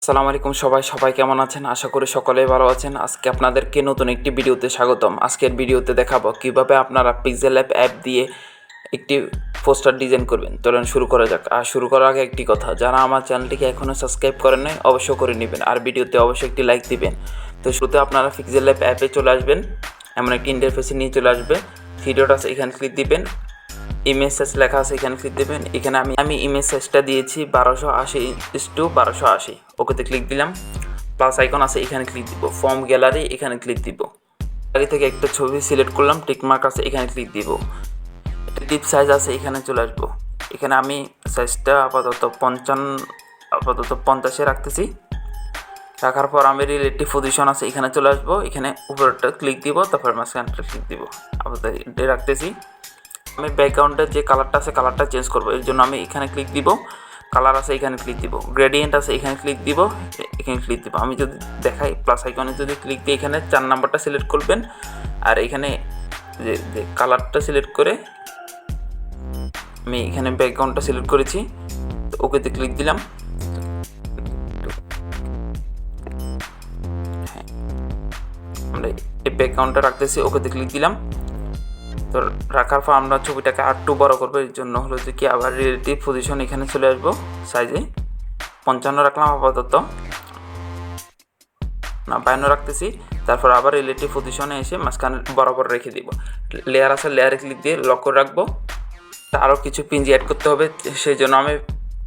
আসসালামু আলাইকুম সবাই কেমন আছেন? আশা করি সকলেই ভালো আছেন। আজকে আপনাদেরকে নতুন একটি ভিডিওতে স্বাগতম। আজকের ভিডিওতে দেখাবো কিভাবে আপনারা পিক্সেলল্যাব অ্যাপ দিয়ে একটি পোস্টার ডিজাইন করবেন। চলুন শুরু করা যাক। আর শুরু করার আগে একটি কথা, যারা আমার চ্যানেলটিকে এখনও সাবস্ক্রাইব করেন নাই অবশ্যই করে নেবেন, আর ভিডিওতে অবশ্যই একটি লাইক দিবেন। তো শুরুতে আপনারা পিক্সেলল্যাব অ্যাপে চলে আসবেন। এমন একটি ইন্টারফেসে নিয়ে চলে আসবে। থ্রি ডট আছে, এখানে ক্লিক দিবেন। ইমেজ সাইজ লেখা আছে, এখানে ক্লিক দেবেন। এখানে আমি ইমেজ সাইজটা দিয়েছি 1280x1280। ওকেতে ক্লিক দিলাম। প্লাস আইকন আছে, এখানে ক্লিক দিব। ফর্ম গ্যালারি, এখানে ক্লিক দিব। গ্যালারি থেকে একটা ছবি সিলেক্ট করলাম, টিকমার্ক আছে, এখানে ক্লিক দিব। এটা ডিপ সাইজ আছে, এখানে চলে আসবো। এখানে আমি সাইজটা আপাতত 50 রাখতেছি। রাখার পর আমি রিলেটিভ পজিশন আছে, এখানে চলে আসবো। এখানে উপরটা ক্লিক দিব, তারপর মাঝখানটা ক্লিক দিব। আপাতত এটা রাখতেছি। আমি ব্যাকগ্রাউন্ডের যে কালারটা আছে কালারটা চেঞ্জ করবো, এর জন্য আমি এখানে ক্লিক দিব। কালার আছে, এখানে ক্লিক দিব। গ্রেডিয়েন্ট আছে, এখানে ক্লিক দিব, এখানে ক্লিক দিব। আমি যদি দেখাই, প্লাস আইকনে যদি ক্লিক দিই, এখানে 4 নাম্বারটা সিলেক্ট করবেন। আর এখানে যে কালারটা সিলেক্ট করে আমি এখানে ব্যাকগ্রাউন্ডটা সিলেক্ট করেছি, তো ওকেতে ক্লিক দিলাম। হ্যাঁ, আমরা এই ব্যাকগ্রাউন্ডটা রাখতেছি, ওকেতে ক্লিক দিলাম। তো রাখার পর আমরা ছবিটাকে আরটু বড় করবো, এর জন্য হলো যে কি আবার রিলেটিভ পজিশন এখানে চলে আসবো। সাইজে 55 রাখলাম আপাতত, না 52 রাখতেছি। তারপর আবার রিলেটিভ পজিশনে এসে মাঝখানে বরাবর রেখে দিব। লেয়ার আছে, লেয়ারে ক্লিক দিয়ে লক করে রাখবো। আরও কিছু পিনজি অ্যাড করতে হবে, সেই জন্য আমি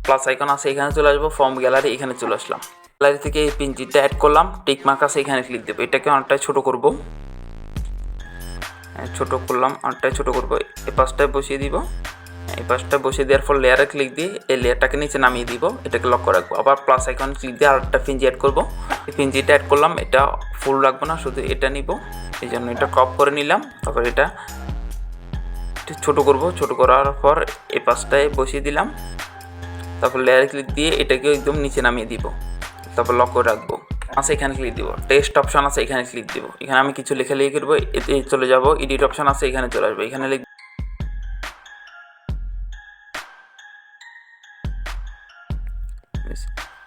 প্লাস আইকন আছে, এখানে চলে আসবো। ফর্ম গ্যালারি, এখানে চলে আসলাম। গ্যালারি থেকে এই পিনজিটা অ্যাড করলাম। টিকমার্ক আছে, এখানে ক্লিক দেবো। এটাকে অনেকটাই ছোটো করবো, ছোটো করলাম, অনেকটাই ছোটো করবো। এই পাশটায় বসিয়ে দিব। এই পাশটা বসিয়ে দেওয়ার পর লেয়ারে ক্লিক দিয়ে এই লেয়ারটাকে নিচে নামিয়ে দিব। এটাকে লক করে রাখবো। আবার প্লাস আইকন ক্লিক দিয়ে আরেকটা পিনজি অ্যাড করবো। এই পিনজিটা অ্যাড করলাম, এটা ফুল রাখবো না, শুধু এটা নিব। এই জন্য এটা ক্রপ করে নিলাম। তারপর এটা ছোটো করবো। ছোটো করার পর এই পাশটায় বসিয়ে দিলাম। তারপর লেয়ারে ক্লিক দিয়ে এটাকে একদম নিচে নামিয়ে দিব। তারপর লক করে রাখবো। আছে, এখানে ক্লিক দিব। টেক্সট অপশন আছে, এখানে ক্লিক দিব। এখানে আমি কিছু লেখালেখি করবো, এতে চলে যাব। এডিট অপশন আছে, এখানে চলে আসবে। এখানে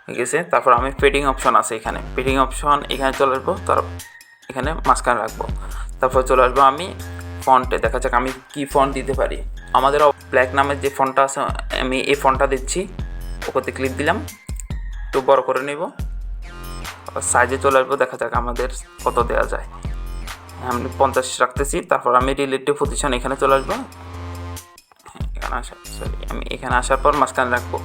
হয়ে গেছে। তারপর আমি পেডিং অপশন আছে, এখানে পেডিং অপশন, এখানে চলে আসবো। তার এখানে মাঝখানে রাখবো। তারপর চলে আসবো আমি ফন্টে। দেখা যাক আমি কি ফন্ট দিতে পারি। আমাদের ব্ল্যাক নামের যে ফন্টটা আছে, আমি এই ফন্টটা দিচ্ছি। ওকে ক্লিক দিলাম, একটু বড় করে নেব। সাইজে চলে আসবো, দেখা যাক আমাদের কত দেওয়া যায়। আমি 50 রাখতেছি। তারপর আমি রিলেটিভ পজিশন এখানে চলে আসবো। এখানে আমি এখানে আসার পর মাঝখানে রাখবো।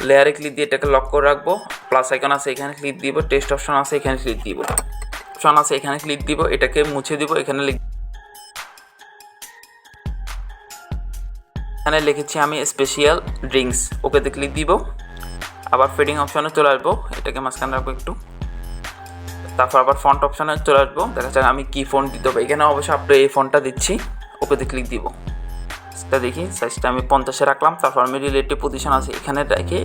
লেয়ারে ক্লিক দিয়ে এটাকে লক করে রাখবো। প্লাস আইকন আছে, এখানে ক্লিক দিব। টেক্সট অপশন আছে, এখানে ক্লিক দিব। অপশন আছে, এখানে ক্লিক দিব। এটাকে মুছে দিব। এখানে লিখেছি আমি স্পেশাল ড্রিঙ্কস। ওকেতে ক্লিক দিব। আবার ফিডিং অপশনে চলে আসবো। এটাকে মাঝখানে রাখবো একটু। তারপর আবার ফন্ট অপশনে চলে আসবো। দেখা যাক আমি কি ফন্ট দিতে হবে। এখানে অবশ্যই আপনি এই ফন্টটা দিচ্ছি। ওকেতে ক্লিক দিব। সেটা দেখি, সাইজটা আমি 50 রাখলাম। তারপর আমি রিলেটিভ পজিশন আছে, এখানে রেখে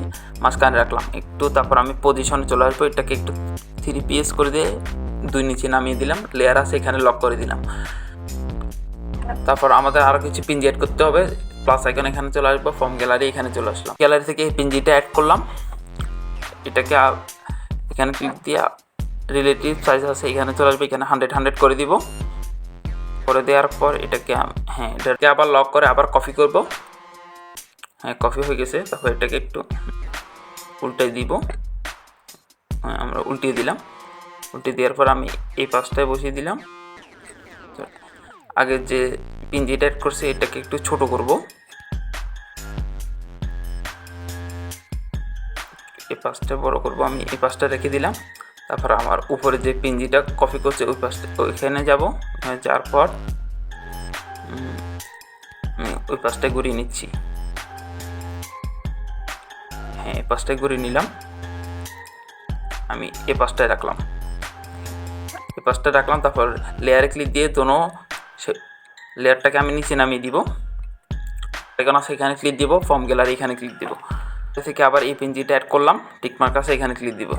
মাঝখানে রাখলাম একটু। তারপর আমি পজিশনে চলে আসবো। এটাকে একটু 3 করে দিয়ে 2 নিচে নামিয়ে দিলাম। লেয়ার আছে, এখানে লক করে দিলাম। তারপর আমাদের আরও কিছু পিনজি অ্যাড করতে হবে। প্লাস আইকন, এখানে চলে আসবো। ফর্ম গ্যালারি, এখানে চলে আসলাম। গ্যালারি থেকে এই পিনজিটা অ্যাড করলাম। এটাকে এখানে ক্লিক দিয়ে রিলেটিভ সাইজ আছে, এখানে চলে আসবে। এখানে 100 করে দিব। করে দেওয়ার পর এটাকে এটাকে আবার লক করে আবার কপি করব। কপি হয়ে গেছে। তারপর এটাকে একটু উল্টে দিব। আমরা উল্টিয়ে দিলাম। উল্টিয়ে দেওয়ার পর আমি এই পাশটায় বসিয়ে দিলাম। আগে যে পিনজিটা অ্যাড করছি এটাকে একটু ছোট করব। এই পাশটা বড় করব। আমি এই পাশটা রেখে দিলাম। তারপর আমার উপরে যে পিনজিটা কপি করছে ওই পাশটা, ওইখানে যাব। ওখানে যাওয়ার পর আমি ওই পাশটায় ঘুরিয়ে নিচ্ছি। এই পাশটায় ঘুরিয়ে নিলাম। আমি এই পাশটায় রাখলাম। তারপর লেয়ারে ক্লিক দিয়ে দোনো লেয়ারটাকে আমি নিচে নামিয়ে দিব। এখানে আছে, এখানে ক্লিক দিব। ফর্ম গ্যালারি, এখানে ক্লিক দিব। থেকে আবার এই পিনজিটা অ্যাড করলাম। টিকমার্ক আছে, এখানে ক্লিক দিব।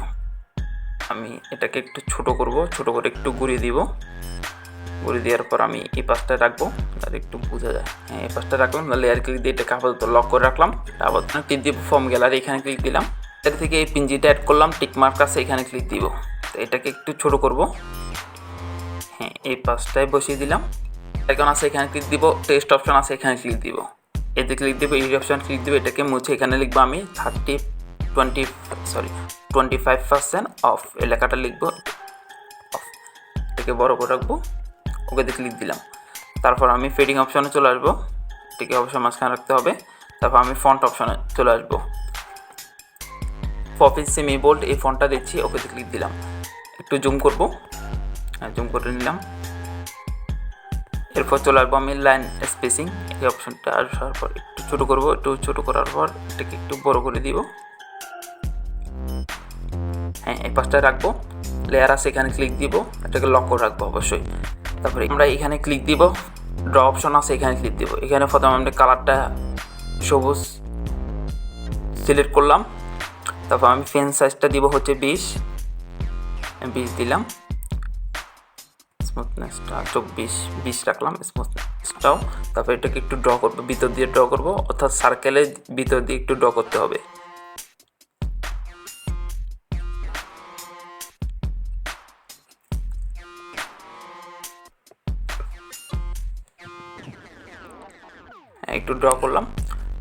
আমি এটাকে একটু ছোট করব। ছোট করে একটু ঘুরিয়ে দিব। ঘুরিয়ে দেওয়ার পর আমি এই পাশটা রাখবো, আর একটু বোঝা যায়। এই পাশটা রাখলাম। লেয়ার ক্লিক দিয়ে এটাকে আপাতত লক করে রাখলাম। আবার ক্লিক দিব। ফর্ম গ্যালারি, এখানে ক্লিক দিলাম। এর থেকে এই পিনজিটা অ্যাড করলাম, টিক মার্ক আছে এখানে ক্লিক দিব। তো এটাকে একটু ছোট করব, হ্যাঁ এই পাশটায় বসিয়ে দিলাম। আইকন আছে এখানে ক্লিক দিব, টেক্সট অপশন আছে এখানে ক্লিক দিব, এতে ক্লিক দিব, এই অপশন ক্লিক দিব, এটাকে মুছে এখানে লিখবো আমি 25% অফ, এই লেখাটা লিখবো অফ, এটাকে বড় করে রাখবো, ওকেতে ক্লিক দিলাম। তারপর আমি ফেডিং অপশনে চলে আসবো, এটাকে অবশ্যই মাঝখানে রাখতে হবে। তারপর আমি ফন্ট অপশনে চলে আসবো, পপি সেমি বোল্ড এই ফন্টটা দিচ্ছি, ওকেতে ক্লিক দিলাম। একটু জুম করব, জুম করে নিলাম। এরপর চলে আসবো আমি লাইন স্পেসিং, এই অপশনটা আসার পর একটু ছোটো করবো, একটু ছোটো করার পর এটাকে একটু বড় করে দিব, হ্যাঁ এই পাশটা রাখবো। লেয়ার আছে এখানে ক্লিক দিব, এটাকে লক করে রাখবো অবশ্যই। তারপরে আমরা এখানে ক্লিক দিব, ড্র অপশন আছে এখানে ক্লিক দিব। এখানে প্রথমে আমরা কালারটা সবুজ সিলেক্ট করলাম। তারপর আমি পেন সাইজটা দিব হচ্ছে 20 দিলাম, স্মুথনেসটা 20 রাখলাম স্মুথনেসটাও। তারপর এটাকে একটু ড্র করবো, ভিতর দিয়ে ড্র করবো, অর্থাৎ সার্কেলের ভিতর দিয়ে একটু ড্র করতে হবে। একটু ড্র করলাম,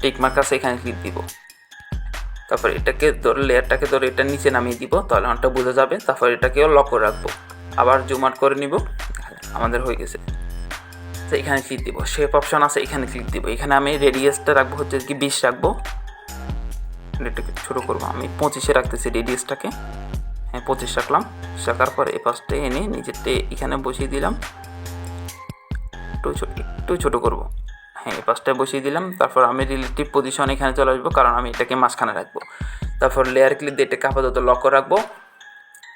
টিক মার্ক আছে এখানে ক্লিক দিব। তারপর এটাকে ধরে লেয়ারটাকে ধরে এটা নিচে নামিয়ে দিব, তাহলে অনেকটা বোঝা যাবে। তারপর এটাকেও লক করে রাখবো, আবার জুম আউট করে নিব, আমাদের হয়ে গেছে। তো এখানে ক্লিক দিব, শেপ অপশন আছে এখানে ক্লিক দিব। এখানে আমি রেডিয়াসটা রাখবো হচ্ছে কি 20 রাখবো, এটাকে ছোটো করবো, আমি 25-এ রাখতেছি রেডিয়াসটাকে, হ্যাঁ 25 রাখলাম। রাখার পর এই পাশটা এনে নিজেরটা এখানে বসিয়ে দিলাম, একটু ছোটো করবো, হ্যাঁ এই পাশটায় বসিয়ে দিলাম। তারপর আমি রিলেটিভ পজিশন এখানে চলে আসবো, কারণ আমি এটাকে মাঝখানে রাখবো। তারপর লেয়ার ক্লিক দিয়ে এটাকে আপাতত লক করে রাখবো।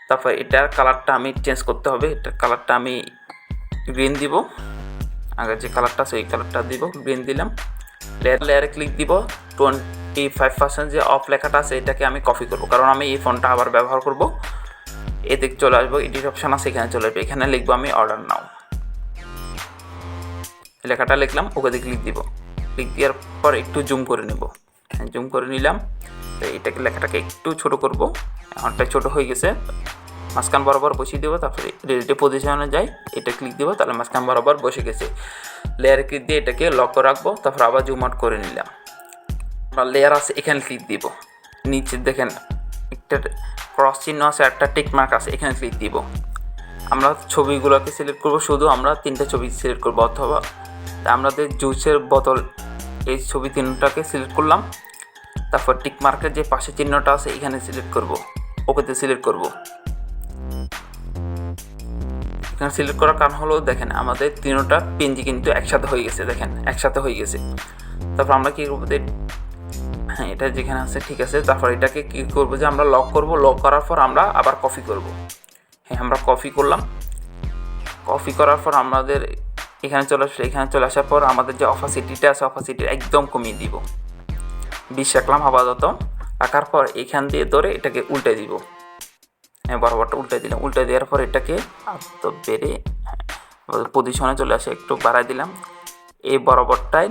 তারপর এটার কালারটা আমি চেঞ্জ করতে হবে, এটার কালারটা আমি গ্রিন দিব, আগের যে কালারটা আছে ওই কালারটা দিব, গ্রিন দিলাম। লেয়ারে ক্লিক দিব, 25% যে অফ লেখাটা আছে এটাকে আমি কপি করবো, কারণ আমি এই ফন্টটা আবার ব্যবহার করব। এতে চলে আসবো, এডিট অপশান আছে এখানে চলে আসবে, এখানে লিখবো আমি অর্ডার নাও, লেখাটা লিখলাম, ওকে ক্লিক দিব। ক্লিক দেওয়ার পর একটু জুম করে নেব, জুম করে নিলাম। তো এটাকে লেখাটাকে একটু ছোট করব, অনেকটা ছোটো হয়ে গেছে। মাঝখান বরাবর বসিয়ে দেবো, তারপরে রিলেটিভ পজিশনে যাই, এটা ক্লিক দেবো, তাহলে মাঝখান বরাবর বসে গেছে। লেয়ারে ক্লিক দিয়ে এটাকে লক করে রাখবো, তারপর আবার জুম আউট করে নিলাম। লেয়ার আছে এখানে ক্লিক দিব, নিচে দেখেন একটা ক্রস চিহ্ন আছে, একটা টিক মার্ক আছে এখানে ক্লিক দিব। আমরা ছবিগুলোকে সিলেক্ট করব, শুধু আমরা 3টা ছবি সিলেক্ট করবো, অথবা আমাদের জুসের বোতল এই ছবি 3টাকে সিলেক্ট করলাম। তারপর টিক মার্কের যে পাশে চিহ্নটা আছে এখানে সিলেক্ট করব, ওকেতে সিলেক্ট করব। এখানে সিলেক্ট করার কারণ হলো দেখেন আমাদের 3টা পিনজি কিন্তু একসাথে হয়ে গেছে, দেখেন একসাথে হয়ে গেছে। তারপর আমরা কী করবো, হ্যাঁ এটা যেখানে আছে ঠিক আছে। তারপর এটাকে কী করবো যে আমরা লক করব, লক করার পর আমরা আবার কপি করব, হ্যাঁ আমরা কপি করলাম। কপি করার পর আমাদের এখানে চলে আসলে, এখানে চলে আসার পর আমাদের যে অপাসিটিটা আছে অপাসিটি একদম কমিয়ে দিব, 20 রাখলাম আপাতত। রাখার পর এখান দিয়ে ধরে এটাকে উল্টে দিব, হ্যাঁ বরাবরটা উল্টে দিলাম। উল্টে দেওয়ার পর এটাকে তো বেড়ে পজিশনে চলে আসে, একটু বাড়াই দিলাম। এই বরাবরটায়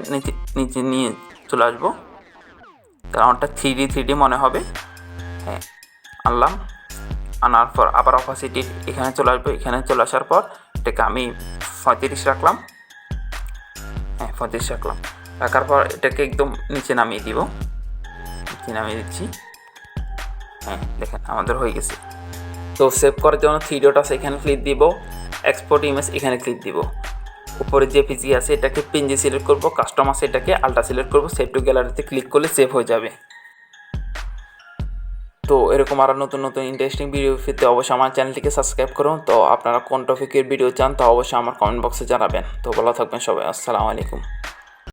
নিচে নিয়ে চলে আসবো, কারণটা 3D মনে হবে, হ্যাঁ আনলাম। আনার পর আবার অপাসিটি এখানে চলে আসবো, এখানে চলে আসার পর এটাকে আমি 35 রাখলাম, হ্যাঁ 35 রাখলাম। রাখার পর এটাকে একদম নিচে নামিয়ে দিব, নিচে নামিয়ে দিচ্ছি, হ্যাঁ দেখেন আমাদের হয়ে গেছে। তো সেভ করার জন্য 3 ডট আছে এখানে ক্লিক দিব, এক্সপোর্ট ইমেজ এখানে ক্লিক দিব। উপরে যে পিজি আছে এটাকে পিনজি সিলেক্ট করব, কাস্টম আছে এটাকে আলট্রা সিলেক্ট করব, সেভ টু গ্যালারিতে ক্লিক করলে সেভ হয়ে যাবে। তো এরকম আরও নতুন নতুন ইন্টারেস্টিং ভিডিও পেতে অবশ্যই আমার চ্যানেলটিকে সাবস্ক্রাইব করুন। তো আপনারা কোন টপিকের ভিডিও চান তা অবশ্যই আমার কমেন্ট বক্সে জানাবেন। তো ভালো থাকবেন সবাই, আসসালামু আলাইকুম।